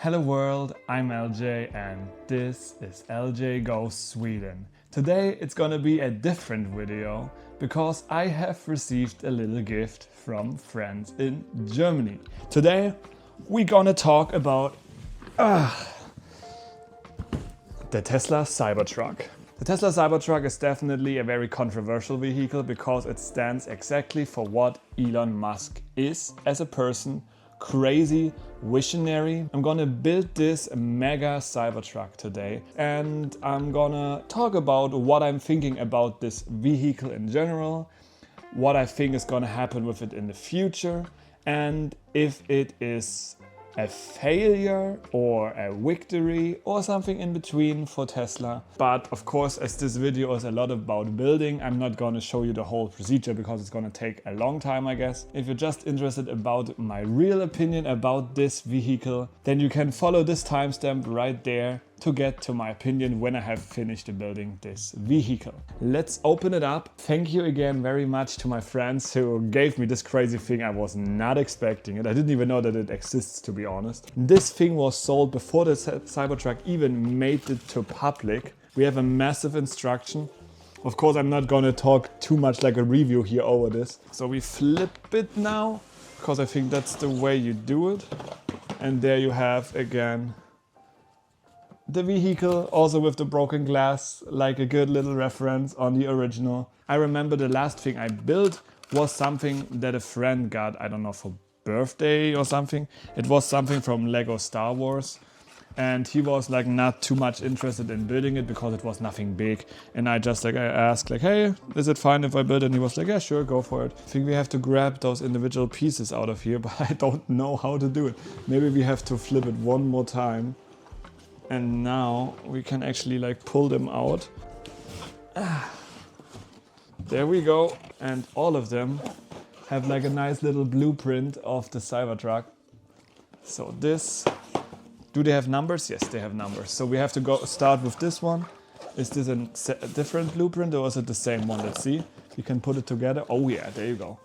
Hello world, I'm LJ and this is LJ Goes Sweden. Today it's gonna be a different video because I have received a little gift from friends in Germany. Today we're gonna talk about the Tesla Cybertruck. The Tesla Cybertruck is definitely a very controversial vehicle because it stands exactly for what Elon Musk is as a person. Crazy, visionary. I'm gonna build this mega Cybertruck today and I'm gonna talk about what I'm thinking about this vehicle in general, what I think is gonna happen with it in the future, and if it is a failure or a victory or something in between for Tesla. But of course, as this video is a lot about building, I'm not gonna show you the whole procedure because it's gonna take a long time, I guess. If you're just interested about my real opinion about this vehicle, then you can follow this timestamp right there to get to my opinion when I have finished building this vehicle. Let's open it up. Thank you again very much to my friends who gave me this crazy thing. I was not expecting it. I didn't even know that it exists, to be honest. This thing was sold before the Cybertruck even made it to public. We have a massive instruction. Of course, I'm not gonna talk too much like a review here over this. So we flip it now because I think that's the way you do it. And there you have again the vehicle, also with the broken glass, like a good little reference on the original. I remember the last thing I built was something that a friend got, I don't know, for birthday or something. It was something from Lego Star Wars. And he was like not too much interested in building it because it was nothing big. And I asked like, hey, is it fine if I build it? And he was like, yeah, sure, go for it. I think we have to grab those individual pieces out of here, but I don't know how to do it. Maybe we have to flip it one more time. And now we can actually like pull them out. There we go. And all of them have like a nice little blueprint of the Cybertruck. So this, do they have numbers? Yes, they have numbers. So we have to start with this one. Is this a different blueprint or is it the same one? Let's see. You can put it together. Oh yeah, there you go.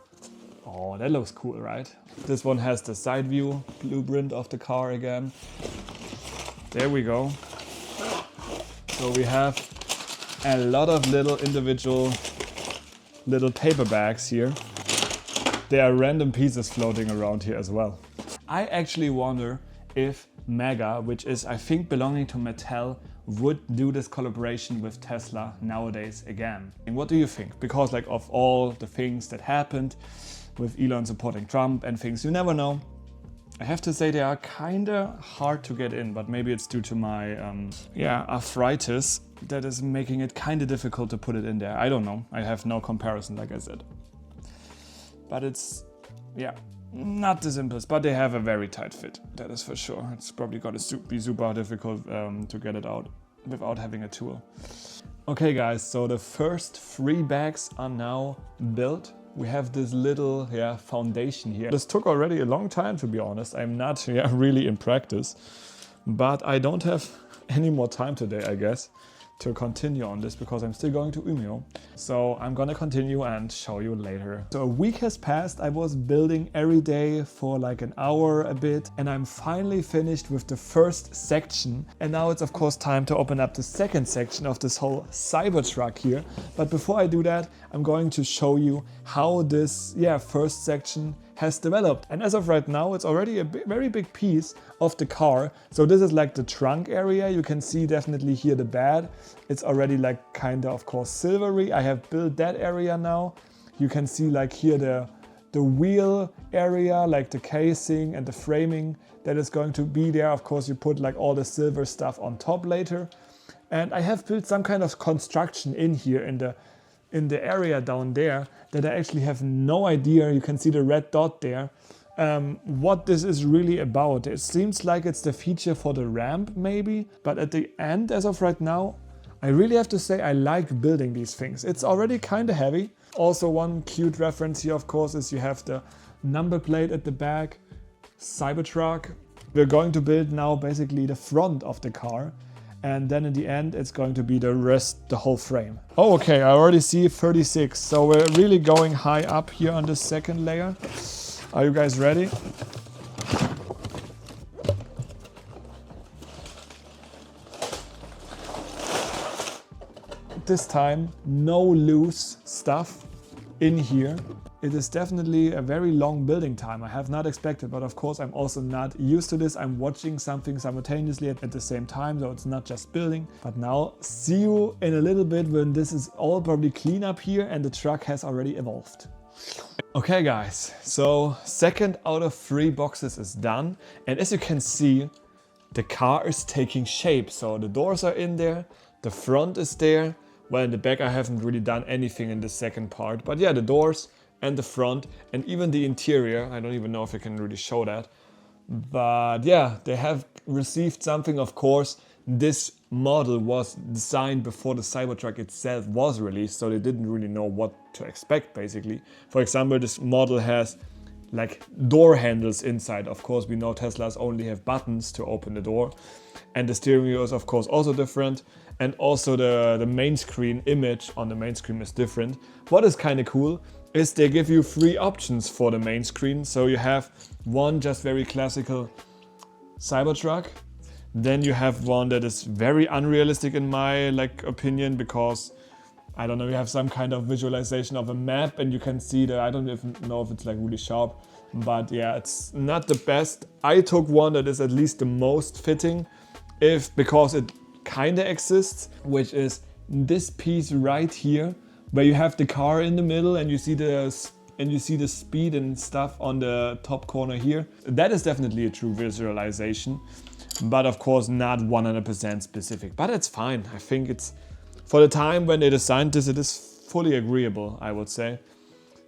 Oh, that looks cool, right? This one has the side view blueprint of the car again. There we go. So we have a lot of little individual little paper bags here. There are random pieces floating around here as well. I actually wonder if Mega, which is I think belonging to Mattel, would do this collaboration with Tesla nowadays again. And what do you think? Because like of all the things that happened with Elon supporting Trump and things, you never know. I have to say they are kinda hard to get in, but maybe it's due to my arthritis that is making it kinda difficult to put it in there. I don't know. I have no comparison, like I said. But it's, not the simplest, but they have a very tight fit. That is for sure. It's probably gonna be super difficult to get it out without having a tool. Okay guys, so the first 3 bags are now built. We have this little foundation here. This took already a long time, to be honest. I'm not really in practice, but I don't have any more time today, I guess, to continue on this because I'm still going to Umeå. So I'm gonna continue and show you later. So a week has passed. I was building every day for like an hour a bit and I'm finally finished with the first section. And now it's of course time to open up the second section of this whole Cybertruck here. But before I do that, I'm going to show you how this first section has developed. And as of right now, it's already a very big piece of the car. So this is like the trunk area. You can see definitely here the bed. It's already like kind of course silvery. I have built that area now. You can see like here the wheel area, like the casing and the framing that is going to be there. Of course, you put like all the silver stuff on top later. And I have built some kind of construction in here in the area down there that I actually have no idea. You can see the red dot there. What this is really about. It seems like it's the feature for the ramp maybe, but at the end, as of right now, I really have to say I like building these things. It's already kind of heavy. Also one cute reference here, of course, is you have the number plate at the back, Cybertruck. We're going to build now basically the front of the car. And then in the end, it's going to be the whole frame. Oh, okay, I already see 36. So we're really going high up here on the second layer. Are you guys ready? this time no loose stuff in here. It is definitely a very long building time. I have not expected, but of course I'm also not used to this. I'm watching something simultaneously at the same time, so it's not just building. But now see you in a little bit when this is all probably clean up here and the truck has already evolved. Okay guys, so 2nd out of 3 boxes is done. And as you can see, the car is taking shape. So the doors are in there, the front is there. Well, in the back I haven't really done anything in the second part. But yeah, the doors and the front and even the interior. I don't even know if I can really show that. But yeah, they have received something. Of course, this model was designed before the Cybertruck itself was released, so they didn't really know what to expect basically. For example, this model has like door handles inside. Of course, we know Teslas only have buttons to open the door. And the steering wheel is of course also different. And also the main screen image on the main screen is different. What is kind of cool is they give you 3 options for the main screen. So you have one just very classical Cybertruck. Then you have one that is very unrealistic in my opinion, because I don't know, you have some kind of visualization of a map and you can see that. I don't even know if it's like really sharp, but yeah, it's not the best. I took one that is at least the most fitting, because it kind of exists, which is this piece right here, where you have the car in the middle and you see the speed and stuff on the top corner here. That is definitely a true visualization, but of course not 100% specific. But it's fine. I think it's, for the time when they designed this, it is fully agreeable, I would say.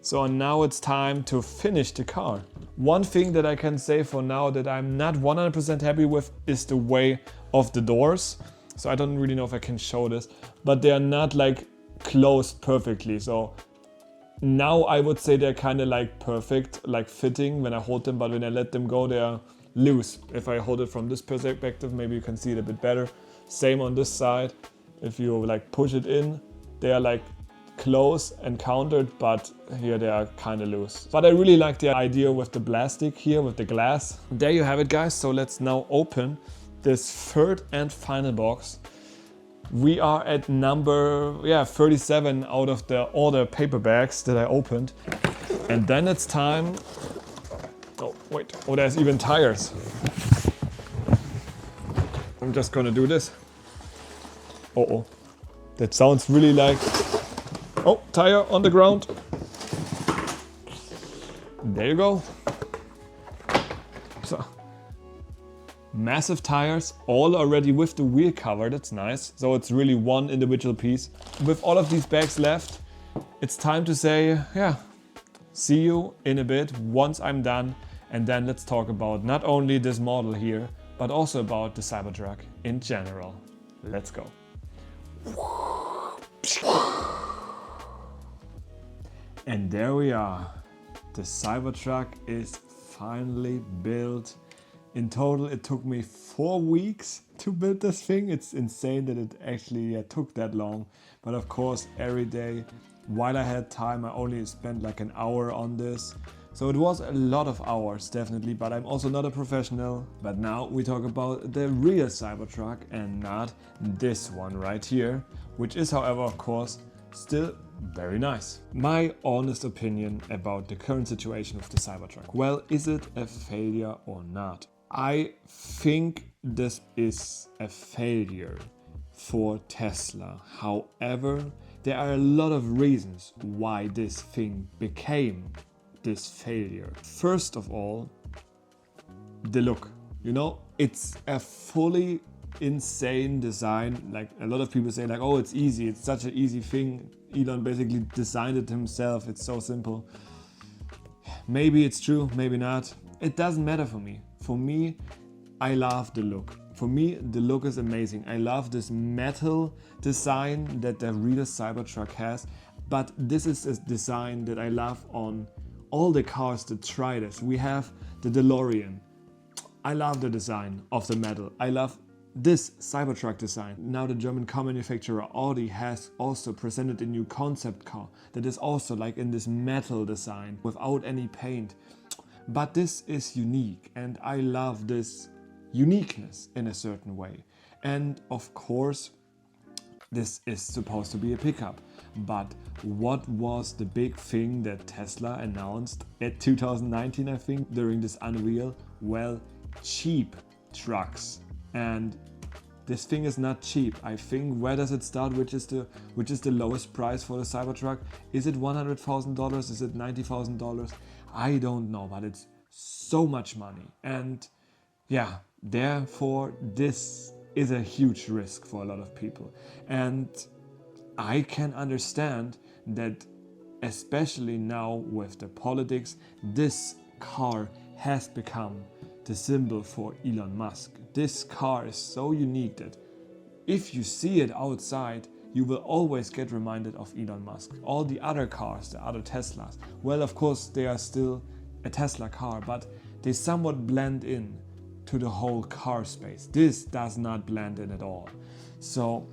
So now it's time to finish the car. One thing that I can say for now that I'm not 100% happy with is the way of the doors. So I don't really know if I can show this, but they are not like closed perfectly. So now I would say they're kind of like perfect, like fitting when I hold them, but when I let them go, they are loose. If I hold it from this perspective, maybe you can see it a bit better. Same on this side. If you like push it in, they are like close and countered, but here they are kind of loose. But I really like the idea with the plastic here, with the glass. There you have it, guys. So let's now open this 3rd and final box. We are at number 37 out of all the paper bags that I opened. And then it's time. Oh, wait. Oh, there's even tires. I'm just gonna do this. Uh-oh. That sounds really like... Oh, tire on the ground. There you go. So, massive tires, all already with the wheel cover. That's nice. So it's really one individual piece. With all of these bags left, it's time to say, yeah, see you in a bit once I'm done. And then let's talk about not only this model here, but also about the Cybertruck in general. Let's go. And there we are. The Cybertruck is finally built. In total, it took me 4 weeks to build this thing. It's insane that it actually took that long. But of course, every day, while I had time, I only spent like an hour on this. So it was a lot of hours, definitely, but I'm also not a professional. But now we talk about the real Cybertruck and not this one right here, which is, however, of course, still very nice. My honest opinion about the current situation of the Cybertruck. Well, is it a failure or not? I think this is a failure for Tesla. However, there are a lot of reasons why this thing became this failure. First of all, the look. You know, it's a fully insane design. Like a lot of people say like, oh, it's easy. It's such an easy thing. Elon basically designed it himself. It's so simple. Maybe it's true, maybe not. It doesn't matter for me. For me, I love the look. For me, the look is amazing. I love this metal design that the real Cybertruck has. But this is a design that I love on all the cars that try this. We have the DeLorean. I love the design of the metal. I love this Cybertruck design. Now the German car manufacturer Audi has also presented a new concept car that is also like in this metal design without any paint. But this is unique and I love this uniqueness in a certain way. And of course, this is supposed to be a pickup. But what was the big thing that Tesla announced at 2019, I think, during this unveil? Well, cheap trucks. And this thing is not cheap. I think, where does it start? Which is the lowest price for the Cybertruck? Is it $100,000? Is it $90,000? I don't know, but it's so much money. And yeah, therefore this is a huge risk for a lot of people. And I can understand that, especially now with the politics, this car has become the symbol for Elon Musk. This car is so unique that if you see it outside, you will always get reminded of Elon Musk. All the other cars, the other Teslas, well, of course, they are still a Tesla car, but they somewhat blend in to the whole car space. This does not blend in at all. So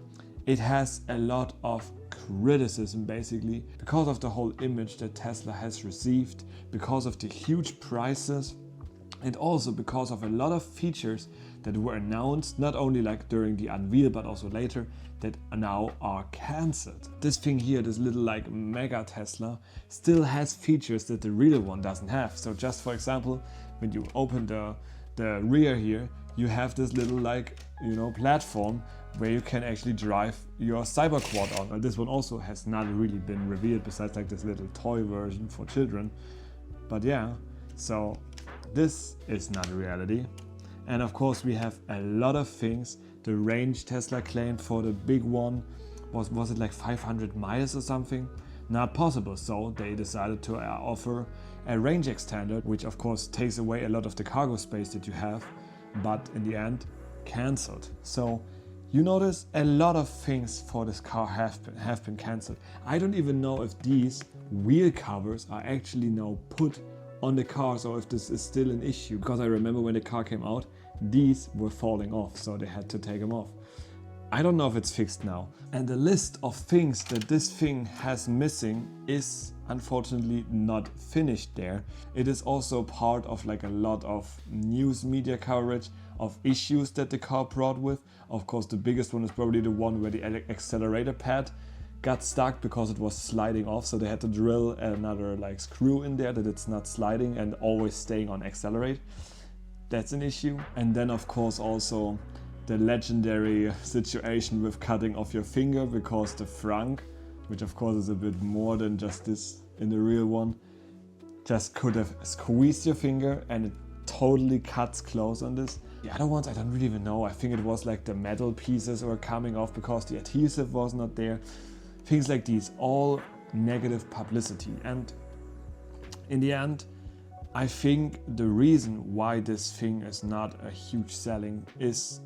it has a lot of criticism, basically, because of the whole image that Tesla has received, because of the huge prices, and also because of a lot of features that were announced, not only like during the unveil, but also later, that now are cancelled. This thing here, this little like mega Tesla, still has features that the real one doesn't have. So just for example, when you open the rear here, you have this little like, platform where you can actually drive your Cyberquad on. And this one also has not really been revealed, besides like this little toy version for children. But yeah, so this is not reality. And of course we have a lot of things. The range Tesla claimed for the big one was it like 500 miles or something? Not possible. So they decided to offer a range extender, which of course takes away a lot of the cargo space that you have, but in the end cancelled. So you notice a lot of things for this car have been cancelled. I don't even know if these wheel covers are actually now put on the cars or if this is still an issue, because I remember when the car came out, these were falling off, so they had to take them off. I don't know if it's fixed now. And the list of things that this thing has missing is unfortunately not finished there. It is also part of like a lot of news media coverage of issues that the car brought with. Of course, the biggest one is probably the one where the accelerator pad got stuck because it was sliding off, so they had to drill another like screw in there that it's not sliding and always staying on accelerate. That's an issue. And then of course also the legendary situation with cutting off your finger, because the frunk, which of course is a bit more than just this in the real one, just could have squeezed your finger and it totally cuts close on this. The other ones I don't really even know. I think it was like the metal pieces were coming off because the adhesive was not there. Things like these, all negative publicity. And in the end, I think the reason why this thing is not a huge selling is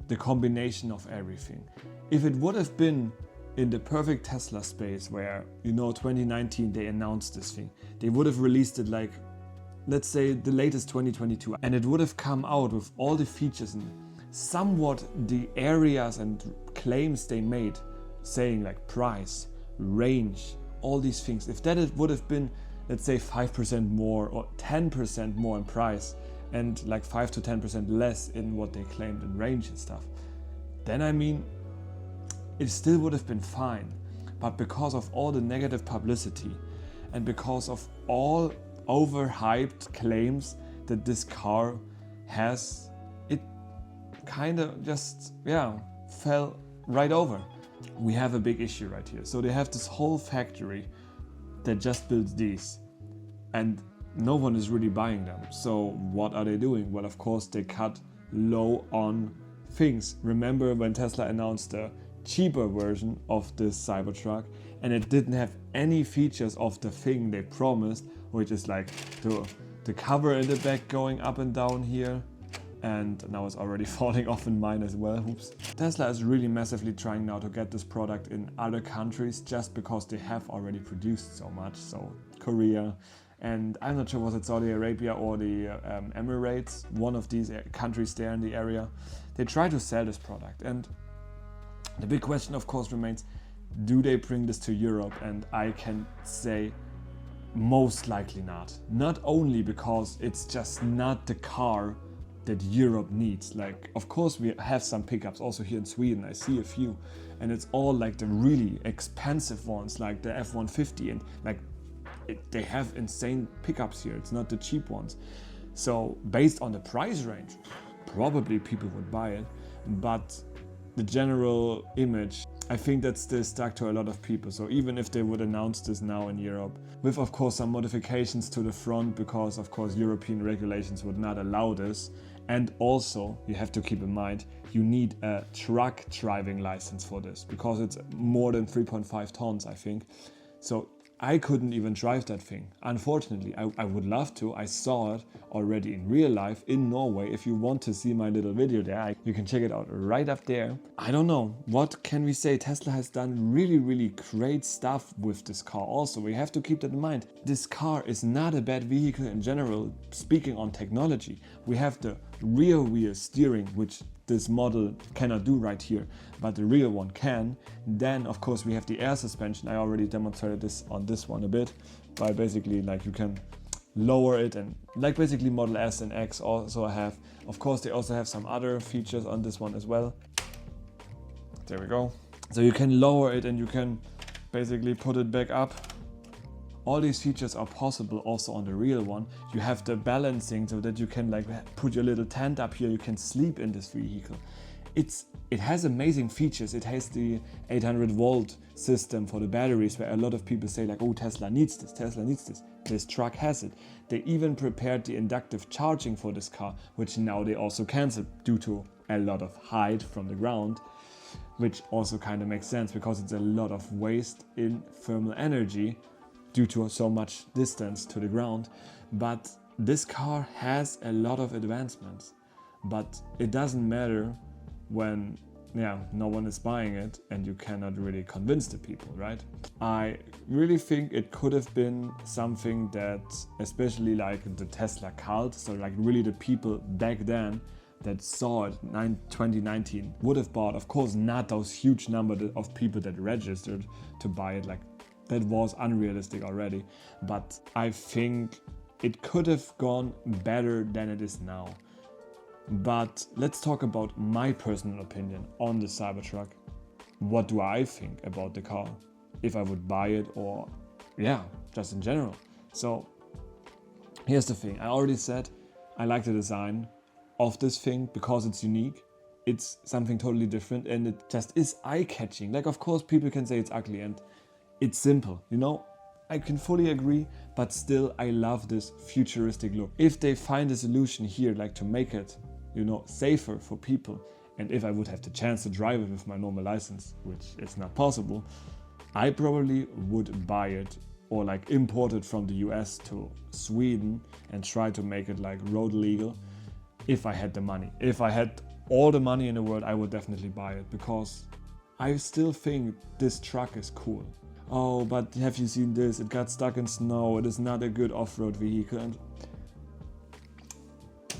the combination of everything. If it would have been in the perfect Tesla space where, 2019 they announced this thing, they would have released it like, let's say the latest 2022, and it would have come out with all the features and somewhat the areas and claims they made, saying like price, range, all these things. If that it would have been, let's say 5% more or 10% more in price and like 5 to 10% less in what they claimed in range and stuff, then I mean, it still would have been fine. But because of all the negative publicity and because of all overhyped claims that this car has, it kind of just, fell right over. We have a big issue right here. So they have this whole factory that just builds these, and no one is really buying them. So what are they doing? Well, of course, they cut low on things. Remember when Tesla announced the cheaper version of this Cybertruck, and it didn't have any features of the thing they promised, which is like the cover in the back going up and down here. And now it's already falling off in mine as well. Oops. Tesla is really massively trying now to get this product in other countries just because they have already produced so much. So Korea, and I'm not sure was it Saudi Arabia or the Emirates, one of these countries there in the area. They try to sell this product, and the big question of course remains, do they bring this to Europe? And I can say most likely not. Not only because it's just not the car that Europe needs. Like, of course we have some pickups also here in Sweden, I see a few, and it's all like the really expensive ones, like the F-150, and like they have insane pickups here, it's not the cheap ones. So based on the price range, probably people would buy it, but the general image, I think that's still stuck to a lot of people. So even if they would announce this now in Europe, with of course some modifications to the front, because of course European regulations would not allow this. And also you have to keep in mind, you need a truck driving license for this, because it's more than 3.5 tons, I think. So I couldn't even drive that thing. Unfortunately, I would love to. I saw it already in real life in Norway. If you want to see my little video there, you can check it out right up there. I don't know, what can we say? Tesla has done really great stuff with this car. Also, we have to keep that in mind. This car is not a bad vehicle in general, speaking on technology. We have the rear wheel steering, which this model cannot do right here, but the real one can. Then of course we have the air suspension. I already demonstrated this on this one a bit, by basically like you can lower it, and like basically Model S and X also have. Of course they also have some other features on this one as well. There we go. So you can lower it and you can basically put it back up. All these features are possible also on the real one. You have the balancing so that you can like put your little tent up here, you can sleep in this vehicle. It has amazing features. It has the 800 volt system for the batteries, where a lot of people say like, oh, Tesla needs this, Tesla needs this. This truck has it. They even prepared the inductive charging for this car, which now they also canceled due to a lot of height from the ground, which also kind of makes sense because it's a lot of waste in thermal energy due to so much distance to the ground. But this car has a lot of advancements, but it doesn't matter when no one is buying it and you cannot really convince the people, right? I really think it could have been something that, especially like the Tesla cult, so like really the people back then that saw it in 2019 would have bought. Of course not those huge number of people that registered to buy it, like that was unrealistic already, but I think it could have gone better than it is now. But let's talk about my personal opinion on the Cybertruck. What do I think about the car? If I would buy it, or just in general. So here's the thing. I already said I like the design of this thing because it's unique. It's something totally different and it just is eye-catching. Like, of course people can say it's ugly and it's simple, you know, I can fully agree, but still I love this futuristic look. If they find a solution here, like to make it, you know, safer for people, and if I would have the chance to drive it with my normal license, which is not possible, I probably would buy it or like import it from the US to Sweden and try to make it like road legal if I had the money. If I had all the money in the world, I would definitely buy it because I still think this truck is cool. Oh, but have you seen this? It got stuck in snow. It is not a good off-road vehicle. And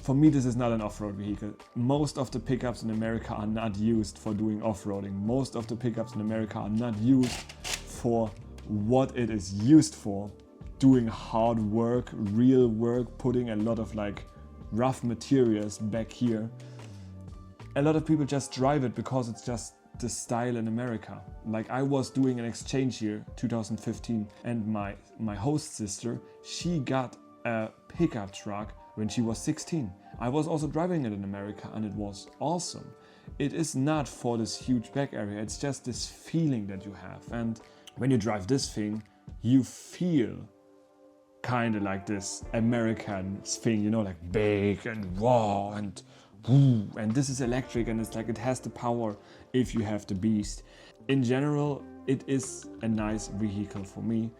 for me, this is not an off-road vehicle. Most of the pickups in America are not used for doing off-roading. Most of the pickups in America are not used for what it is used for. Doing hard work, real work, putting a lot of like rough materials back here. A lot of people just drive it because it's just the style in America. Like, I was doing an exchange here 2015 and my host sister, she got a pickup truck when she was 16. I was also driving it in America and it was awesome. It is not for this huge back area, it's just this feeling that you have. And when you drive this thing, you feel kind of like this American thing, you know, like big and raw and woo, and this is electric and it's like it has the power if you have the beast. In general, it is a nice vehicle for me.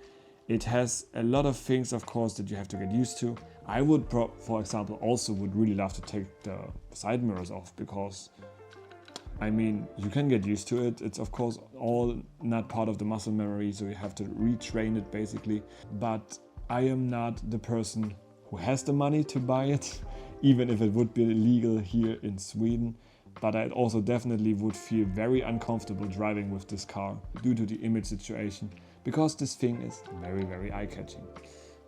It has a lot of things, of course, that you have to get used to. I would, for example, also would really love to take the side mirrors off because, I mean, you can get used to it. It's, of course, all not part of the muscle memory, so you have to retrain it basically. But I am not the person who has the money to buy it, even if it would be illegal here in Sweden. But I also definitely would feel very uncomfortable driving with this car due to the image situation, because this thing is very eye-catching.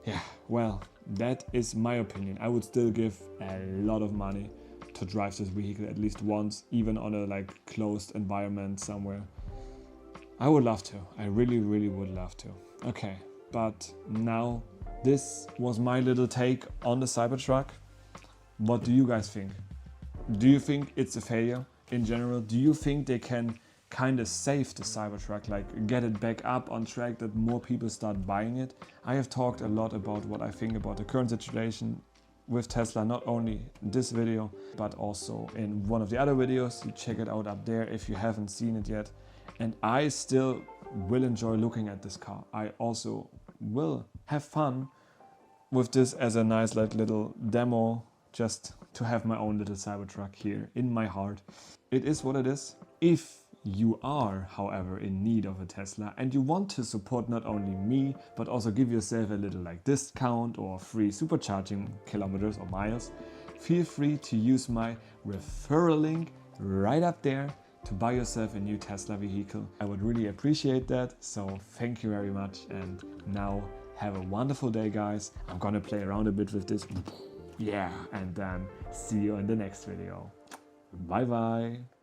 Yeah, well, that is my opinion. I would still give a lot of money to drive this vehicle at least once, even on a like closed environment somewhere. I would love to. I really, really would love to. Okay, but now this was my little take on the Cybertruck. What do you guys think? Do you think it's a failure in general? Do you think they can kind of save the Cybertruck, like get it back up on track, that more people start buying it? I have talked a lot about what I think about the current situation with Tesla, not only in this video, but also in one of the other videos. You check it out up there if you haven't seen it yet. And I still will enjoy looking at this car. I also will have fun with this as a nice like little demo, just to have my own little Cybertruck here in my heart. It is what it is. If you are, however, in need of a Tesla and you want to support not only me, but also give yourself a little like discount or free supercharging kilometers or miles, feel free to use my referral link right up there to buy yourself a new Tesla vehicle. I would really appreciate that. So thank you very much. And now have a wonderful day, guys. I'm gonna play around a bit with this. Yeah, and then see you in the next video. Bye bye.